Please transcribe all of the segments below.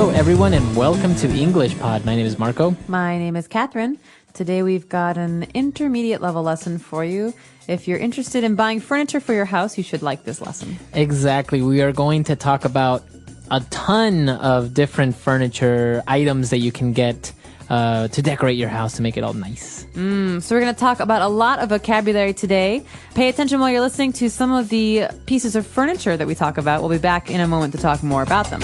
Hello, everyone, and welcome to English Pod. My name is Marco. My name is Catherine. Today we've got an intermediate level lesson for you. If you're interested in buying furniture for your house, you should like this lesson. Exactly. We are going to talk about a ton of different furniture items that you can get to decorate your house to make it all nice. So we're going to talk about a lot of vocabulary today. Pay attention while you're listening to some of the pieces of furniture that we talk about. We'll be back in a moment to talk more about them.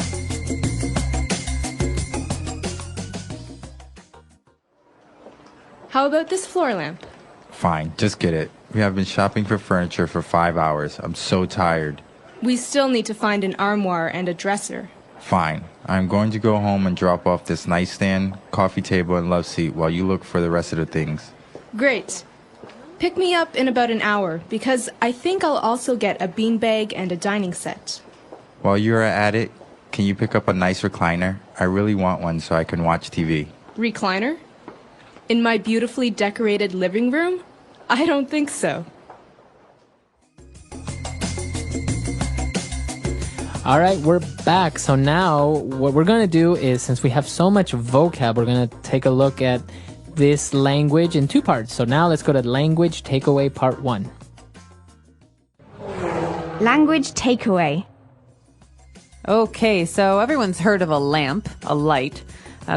How about this floor lamp? Fine, just get it. We have been shopping for furniture for 5 hours. I'm so tired. We still need to find an armoire and a dresser. Fine. I'm going to go home and drop off this nightstand, coffee table, and love seat while you look for the rest of the things. Great. Pick me up in about an hour, because I think I'll also get a beanbag and a dining set. While you're at it, can you pick up a nice recliner? I really want one so I can watch TV. Recliner? In my beautifully decorated living room? I don't think so. All right, we're back. So now what we're going to do is, since we have so much vocab, we're going to take a look at this language in two parts. So now let's go to language takeaway part 1. Language takeaway. Okay, so everyone's heard of a lamp, a light.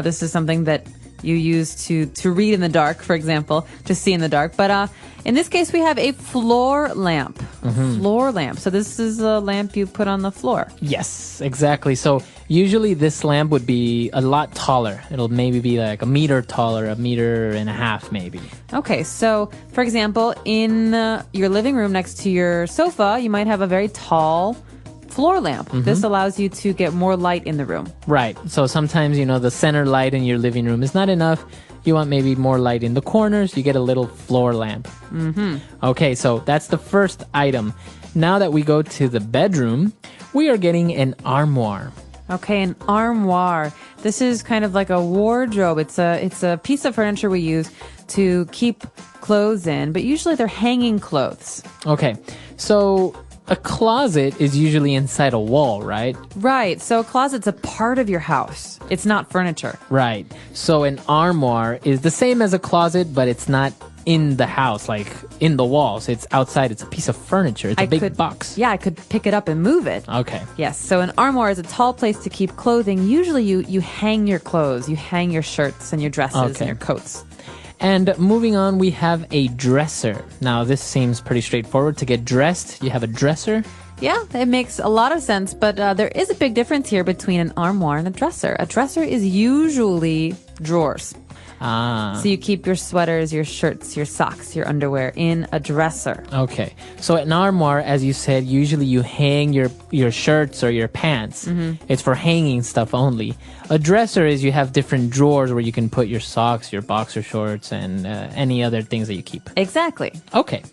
This is something that you use to read in the dark, for example, to see in the dark. But in this case, we have a floor lamp. Floor lamp. So this is a lamp you put on the floor. Yes, exactly. So usually this lamp would be a lot taller. It'll maybe be like a meter taller, 1.5 meters maybe. Okay, so for example, in your living room next to your sofa, you might have a very tall floor lamp. This allows you to get more light in the room. Right. So sometimes, the center light in your living room is not enough. You want maybe more light in the corners. You get a little floor lamp. Okay, so that's the first item. Now that we go to the bedroom, we are getting an armoire. Okay, an armoire. This is kind of like a wardrobe. It's a piece of furniture we use to keep clothes in, but usually they're hanging clothes. Okay, so a closet is usually inside a wall, right? Right. So a closet's a part of your house. It's not furniture. Right. So an armoire is the same as a closet, but it's not in the house, like in the walls. It's outside. It's a piece of furniture. It's a big box. Yeah, I could pick it up and move it. Okay. Yes. So an armoire is a tall place to keep clothing. Usually you hang your clothes. You hang your shirts and your dresses and your coats. And moving on, we have a dresser. Now, this seems pretty straightforward. To get dressed, you have a dresser. Yeah, it makes a lot of sense, but there is a big difference here between an armoire and a dresser. A dresser is usually drawers. So you keep your sweaters, your shirts, your socks, your underwear in a dresser. Okay. So an armoire, as you said, usually you hang your shirts or your pants. It's for hanging stuff only. A dresser is you have different drawers where you can put your socks, your boxer shorts, and any other things that you keep. Exactly. Okay.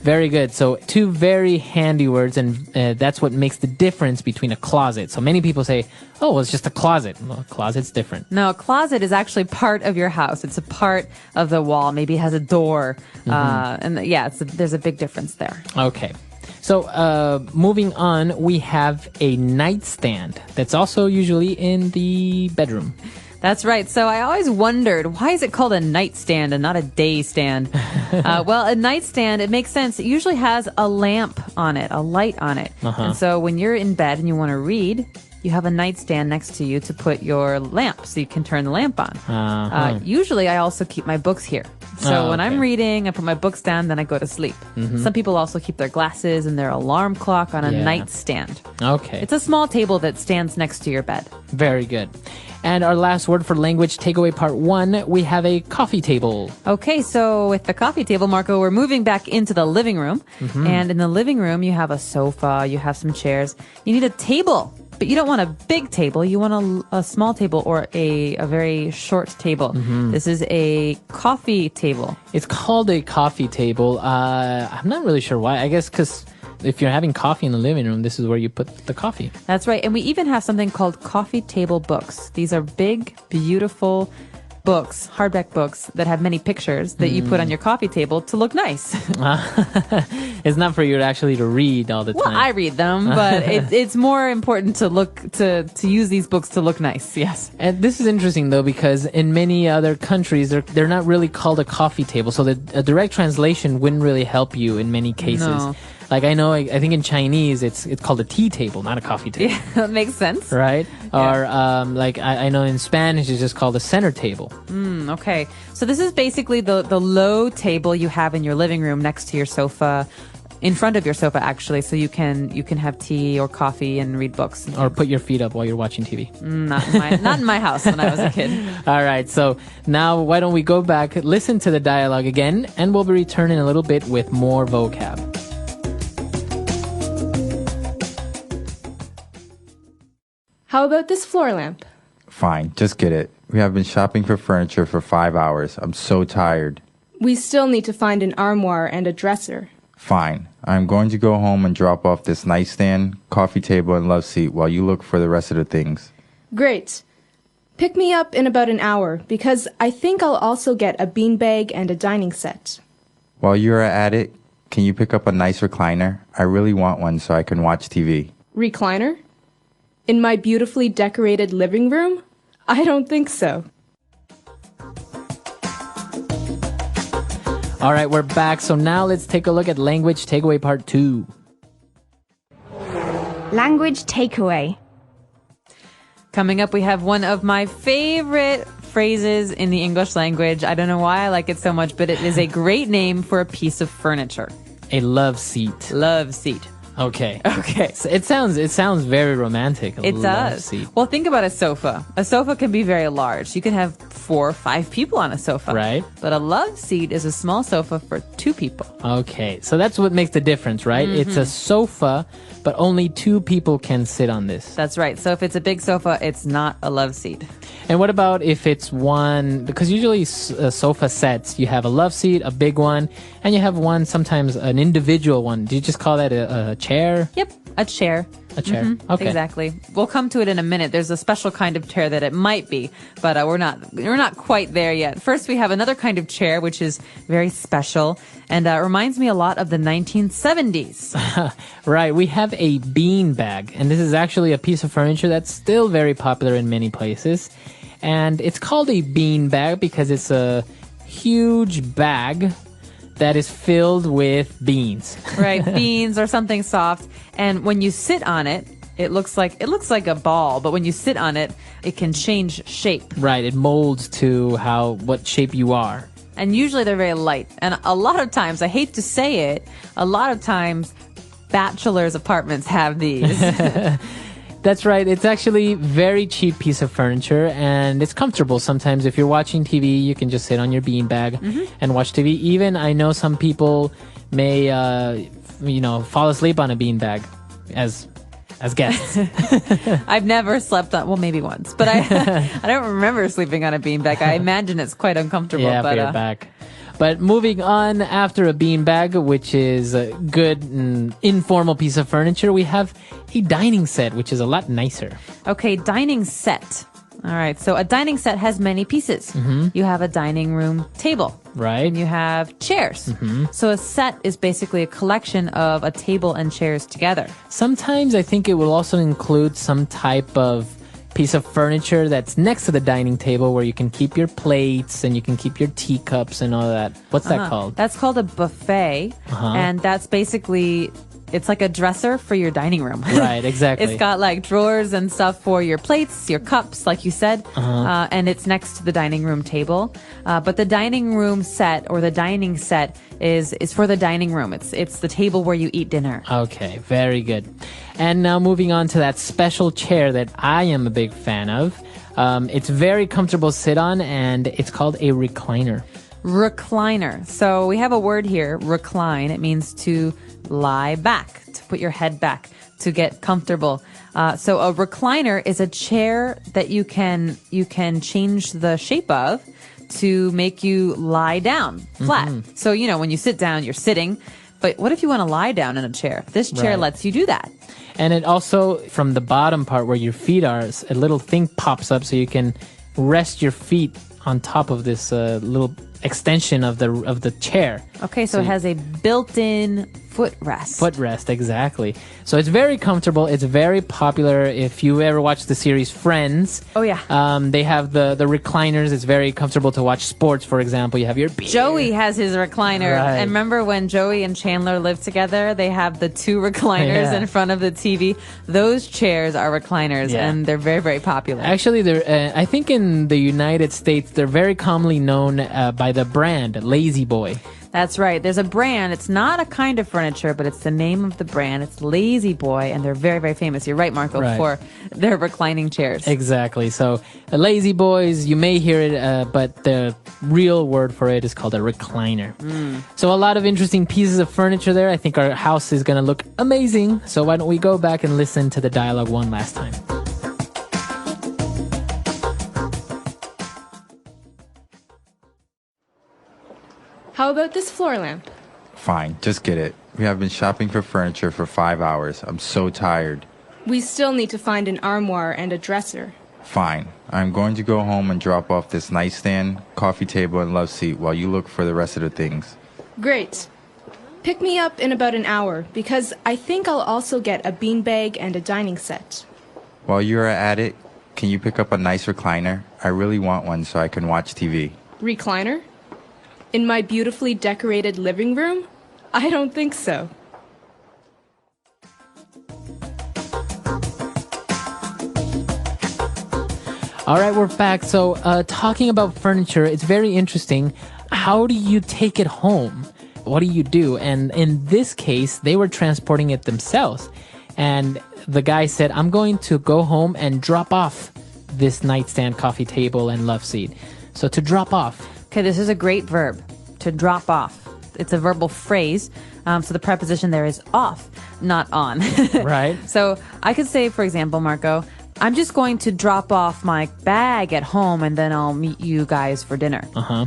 Very good. So two very handy words, and that's what makes the difference between a closet. So many people say, oh, well, it's just a closet. Well, a closet's different. No, a closet is actually part of your house. It's a part of the wall. Maybe it has a door. There's a big difference there. Okay. So moving on, we have a nightstand that's also usually in the bedroom. That's right. So I always wondered, why is it called a nightstand and not a day stand? Well, a nightstand, it makes sense. It usually has a lamp on it, a light on it. And so when you're in bed and you want to read, you have a nightstand next to you to put your lamp so you can turn the lamp on. Usually I also keep my books here. So when I'm reading, I put my books down, then I go to sleep. Some people also keep their glasses and their alarm clock on a nightstand. Okay. It's a small table that stands next to your bed. Very good. And our last word for language takeaway part 1, we have a coffee table. Okay, so with the coffee table, Marco, we're moving back into the living room. And in the living room, you have a sofa, you have some chairs. You need a table. But you don't want a big table. You want a small table or a very short table. This is a coffee table. It's called a coffee table. I'm not really sure why. I guess because if you're having coffee in the living room, this is where you put the coffee. That's right. And we even have something called coffee table books. These are big, beautiful books, hardback books that have many pictures that you put on your coffee table to look nice. It's not for you actually to read all the time. Well, I read them, but it's more important to use these books to look nice. Yes. And this is interesting though, because in many other countries, they're not really called a coffee table. So a direct translation wouldn't really help you in many cases. No. Like I know, I think in Chinese, it's called a tea table, not a coffee table. Yeah, that makes sense. Right? Yeah. Or like I know in Spanish, it's just called a center table. Okay. So this is basically the low table you have in your living room next to your sofa, in front of your sofa actually, so you can have tea or coffee and read books. Or put your feet up while you're watching TV. Not in my house when I was a kid. All right, so now why don't we go back, listen to the dialogue again, and we'll be returning a little bit with more vocab. How about this floor lamp? Fine, just get it. We have been shopping for furniture for 5 hours. I'm so tired. We still need to find an armoire and a dresser. Fine. I'm going to go home and drop off this nightstand, coffee table, and love seat while you look for the rest of the things. Great. Pick me up in about an hour, because I think I'll also get a beanbag and a dining set. While you're at it, can you pick up a nice recliner? I really want one so I can watch TV. Recliner? In my beautifully decorated living room? I don't think so. All right, we're back. So now let's take a look at language takeaway part 2. Language takeaway. Coming up, we have one of my favorite phrases in the English language. I don't know why I like it so much, but it is a great name for a piece of furniture. A love seat. Love seat. Okay. Okay. So it sounds very romantic. It does. Seat. Well, think about a sofa. A sofa can be very large. You can have 4 or 5 people on a sofa. Right. But a love seat is a small sofa for 2 people. Okay. So that's what makes the difference, right? It's a sofa, but only 2 people can sit on this. That's right. So if it's a big sofa, it's not a love seat. And what about if it's one, because usually sofa sets, you have a love seat, a big one, and you have one, sometimes an individual one. Do you just call that a chair? Yep. A chair. A chair. Okay. Exactly. We'll come to it in a minute. There's a special kind of chair that it might be, but we're not quite there yet. First, we have another kind of chair, which is very special and reminds me a lot of the 1970s. Right. We have a bean bag, and this is actually a piece of furniture that's still very popular in many places. And it's called a bean bag because it's a huge bag that is filled with beans. Right, beans or something soft. And when you sit on it, it looks like a ball, but when you sit on it, it can change shape. Right, it molds to what shape you are. And usually they're very light. And a lot of times, I hate to say it, a lot of times bachelors' apartments have these. That's right. It's actually very cheap piece of furniture, and it's comfortable. Sometimes if you're watching TV, you can just sit on your beanbag and watch TV. Even I know some people may, fall asleep on a beanbag as guests. I've never slept on, well, maybe once, but I don't remember sleeping on a beanbag. I imagine it's quite uncomfortable. Yeah, for your back. But moving on, after a beanbag, which is a good and informal piece of furniture, we have a dining set, which is a lot nicer. Okay, dining set. All right, so a dining set has many pieces. You have a dining room table. Right. And you have chairs. So a set is basically a collection of a table and chairs together. Sometimes I think it will also include some type of piece of furniture that's next to the dining table where you can keep your plates and you can keep your teacups and all that. What's that called? That's called a buffet. And that's basically, it's like a dresser for your dining room. Right, exactly. It's got like drawers and stuff for your plates, your cups, like you said. And it's next to the dining room table. But the dining room set or the dining set is for the dining room. It's the table where you eat dinner. Okay, very good. And now moving on to that special chair that I am a big fan of. It's very comfortable to sit on, and it's called a recliner. Recliner. So we have a word here, recline. It means to lie back, to put your head back, to get comfortable. So a recliner is a chair that you can change the shape of to make you lie down flat. So, when you sit down, you're sitting. But what if you want to lie down in a chair? This chair lets you do that. And it also, from the bottom part where your feet are, a little thing pops up so you can rest your feet on top of this little extension of the chair. Okay, so it has a built-in footrest. Footrest, exactly. So it's very comfortable. It's very popular. If you ever watched the series Friends, Oh, yeah. they have the recliners. It's very comfortable to watch sports, for example. You have your beer. Joey has his recliner. Right. And remember when Joey and Chandler lived together? They have the two recliners Yeah. in front of the TV. Those chairs are recliners, Yeah. and they're very, very popular. Actually, I think in the United States, they're very commonly known by the brand Lazy Boy. That's right. There's a brand. It's not a kind of furniture, but it's the name of the brand. It's Lazy Boy, and they're very, very famous. You're right, Marco, Right. for their reclining chairs. Exactly. So Lazy Boys, you may hear it, but the real word for it is called a recliner. So a lot of interesting pieces of furniture there. I think our house is going to look amazing. So why don't we go back and listen to the dialogue one last time. How about this floor lamp? Fine, just get it. We have been shopping for furniture for 5 hours. I'm so tired. We still need to find an armoire and a dresser. Fine. I'm going to go home and drop off this nightstand, coffee table, and love seat while you look for the rest of the things. Great. Pick me up in about an hour, because I think I'll also get a beanbag and a dining set. While you're at it, can you pick up a nice recliner? I really want one so I can watch TV. Recliner? In my beautifully decorated living room? I don't think so. All right, we're back. So talking about furniture, it's very interesting. How do you take it home? What do you do? And in this case, they were transporting it themselves. And the guy said, I'm going to go home and drop off this nightstand, coffee table, and love seat. So to drop off. Okay, this is a great verb, to drop off. It's a verbal phrase, so the preposition there is off, not on. Right. So I could say, for example, Marco, I'm just going to drop off my bag at home and then I'll meet you guys for dinner.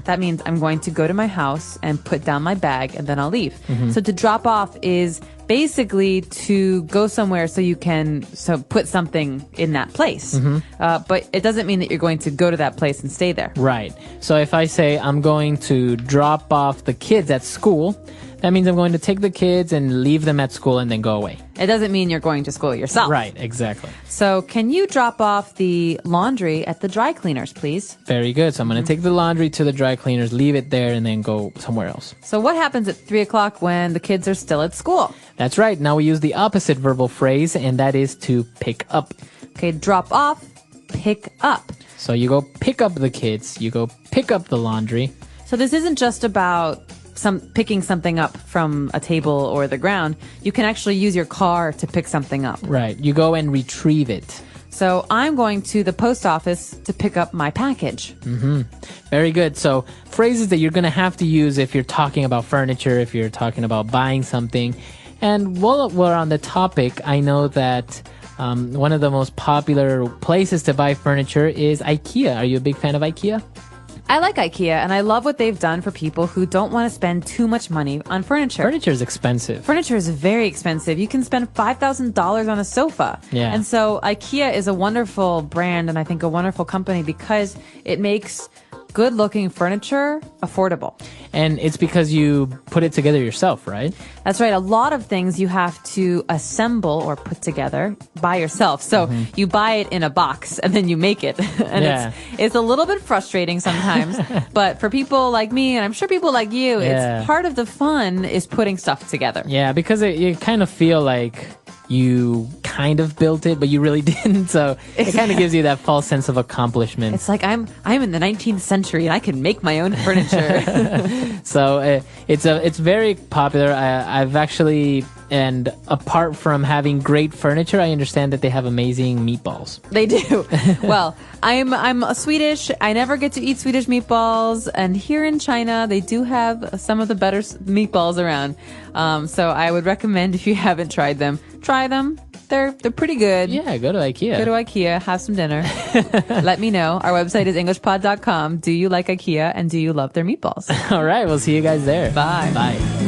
That means I'm going to go to my house and put down my bag and then I'll leave. So to drop off is basically to go somewhere so you can put something in that place. But it doesn't mean that you're going to go to that place and stay there. Right. So if I say I'm going to drop off the kids at school, that means I'm going to take the kids and leave them at school and then go away. It doesn't mean you're going to school yourself. Right, exactly. So can you drop off the laundry at the dry cleaners, please? Very good. So I'm going to take the laundry to the dry cleaners, leave it there, and then go somewhere else. So what happens at 3 o'clock when the kids are still at school? That's right. Now we use the opposite verbal phrase, and that is to pick up. Okay, drop off, pick up. So you go pick up the kids, you go pick up the laundry. So this isn't just about picking something up from a table or the ground. You can actually use your car to pick something up. Right. You go and retrieve it. So I'm going to the post office to pick up my package. Very good. So phrases that you're going to have to use if you're talking about furniture, if you're talking about buying something. And while we're on the topic, I know that one of the most popular places to buy furniture is IKEA. Are you a big fan of IKEA? I like IKEA, and I love what they've done for people who don't want to spend too much money on furniture. Furniture is expensive. Furniture is very expensive. You can spend $5,000 on a sofa. Yeah. And so IKEA is a wonderful brand and I think a wonderful company because it makes good-looking furniture affordable. And it's because you put it together yourself, right? That's right. A lot of things you have to assemble or put together by yourself. So you buy it in a box and then you make it. And Yeah. it's a little bit frustrating sometimes. But for people like me, and I'm sure people like you, Yeah. it's part of the fun is putting stuff together. Yeah, because you kind of feel like you kind of built it, but you really didn't. So it kind of gives you that false sense of accomplishment. It's like I'm in the 19th century and I can make my own furniture. So it's very popular. I've actually, and apart from having great furniture, I understand that they have amazing meatballs. They do. Well, I'm a Swedish. I never get to eat Swedish meatballs, and here in China, they do have some of the better meatballs around. So I would recommend if you haven't tried them, try them. They're pretty good. Yeah, go to IKEA. Go to IKEA, have some dinner. Let me know. Our website is EnglishPod365.com. Do you like IKEA and do you love their meatballs? All right, we'll see you guys there. Bye. Bye.